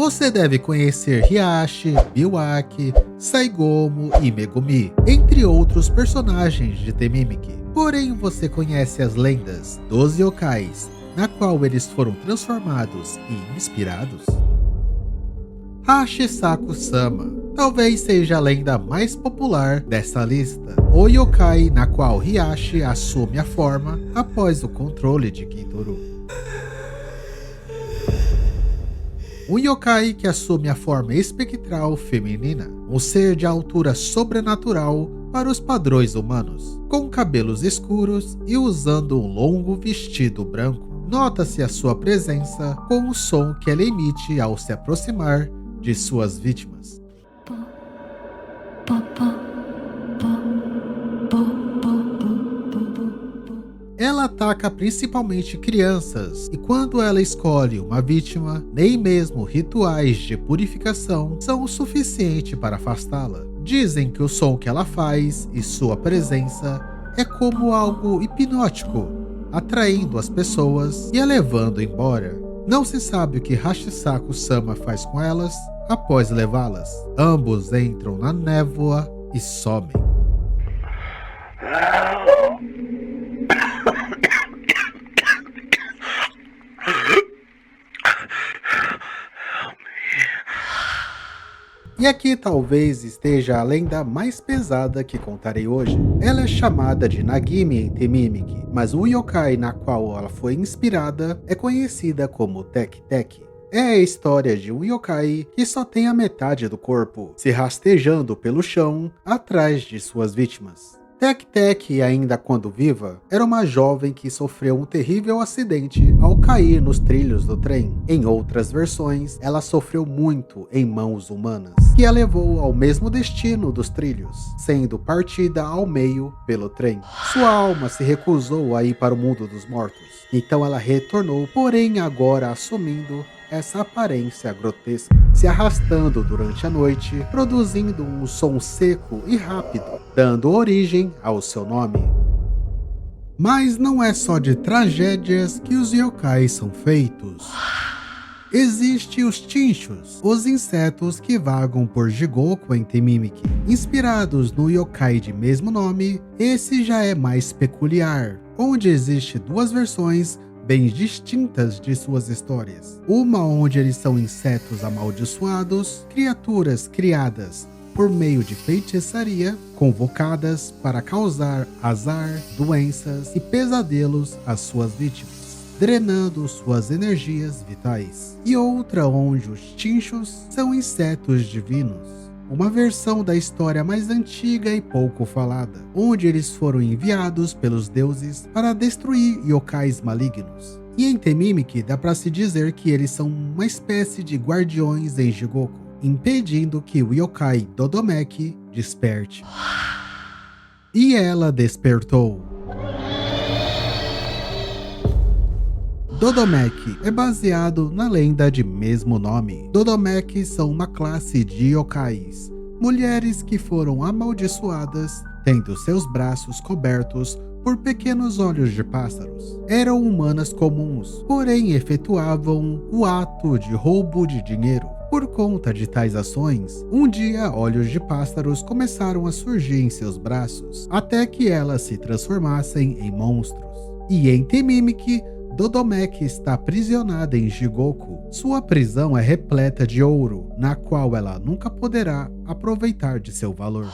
Você deve conhecer Hiashi, Biwaki, Saigomo e Megumi, entre outros personagens de The Mimic. Porém, você conhece as lendas dos yokais, na qual eles foram transformados e inspirados? Hashisaku-sama talvez seja a lenda mais popular dessa lista. O yokai na qual Hiashi assume a forma após o controle de Kintoru. Um yokai que assume a forma espectral feminina, um ser de altura sobrenatural para os padrões humanos, com cabelos escuros e usando um longo vestido branco. Nota-se a sua presença com o som que ela emite ao se aproximar de suas vítimas. Ela ataca principalmente crianças, e quando ela escolhe uma vítima, nem mesmo rituais de purificação são o suficiente para afastá-la. Dizem que o som que ela faz e sua presença é como algo hipnótico, atraindo as pessoas e a levando embora. Não se sabe o que Hashisaku-sama faz com elas após levá-las. Ambos entram na névoa e somem. E aqui talvez esteja a lenda mais pesada que contarei hoje. Ela é chamada de Nagimi em The Mimic, mas o yokai na qual ela foi inspirada é conhecida como Tek-Tek. É a história de um yokai que só tem a metade do corpo, se rastejando pelo chão atrás de suas vítimas. Tek-Tek, ainda quando viva, era uma jovem que sofreu um terrível acidente ao cair nos trilhos do trem. Em outras versões, ela sofreu muito em mãos humanas, que a levou ao mesmo destino dos trilhos, sendo partida ao meio pelo trem. Sua alma se recusou a ir para o mundo dos mortos, então ela retornou, porém agora assumindo essa aparência grotesca, se arrastando durante a noite, produzindo um som seco e rápido, dando origem ao seu nome. Mas não é só de tragédias que os yokais são feitos. Existem os chinchos, os insetos que vagam por Jigoku em The Mimic. Inspirados no yokai de mesmo nome, esse já é mais peculiar, onde existe duas versões bem distintas de suas histórias. Uma onde eles são insetos amaldiçoados, criaturas criadas por meio de feitiçaria, convocadas para causar azar, doenças e pesadelos às suas vítimas, drenando suas energias vitais. E outra onde os chinchos são insetos divinos. Uma versão da história mais antiga e pouco falada, onde eles foram enviados pelos deuses para destruir yokais malignos. E em The Mimic dá para se dizer que eles são uma espécie de guardiões em Jigoku, impedindo que o yokai Dodomeki desperte. E ela despertou. Dodomeki é baseado na lenda de mesmo nome. Dodomeki são uma classe de yokais, mulheres que foram amaldiçoadas, tendo seus braços cobertos por pequenos olhos de pássaros. Eram humanas comuns, porém efetuavam o ato de roubo de dinheiro. Por conta de tais ações, um dia olhos de pássaros começaram a surgir em seus braços, até que elas se transformassem em monstros. E em The Mimic, Dodomeki está aprisionada em Jigoku. Sua prisão é repleta de ouro, na qual ela nunca poderá aproveitar de seu valor.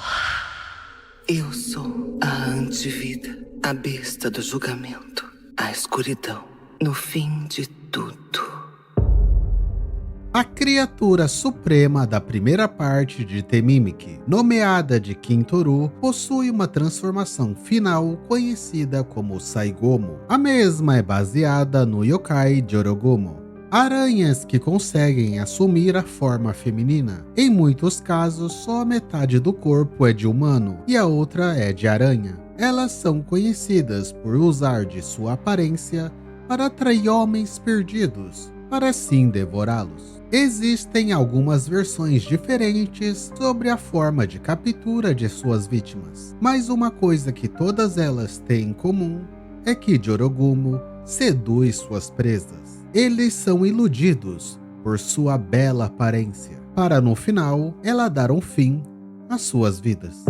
Eu sou a antivida, a besta do julgamento, a escuridão, no fim de tudo. A criatura suprema da primeira parte de The Mimic, nomeada de Kintoru, possui uma transformação final conhecida como Saigomo. A mesma é baseada no yokai Jorogumo, aranhas que conseguem assumir a forma feminina. Em muitos casos, só a metade do corpo é de humano e a outra é de aranha. Elas são conhecidas por usar de sua aparência para atrair homens perdidos, para assim devorá-los. Existem algumas versões diferentes sobre a forma de captura de suas vítimas, mas uma coisa que todas elas têm em comum é que Jorogumo seduz suas presas. Eles são iludidos por sua bela aparência, para no final ela dar um fim às suas vidas.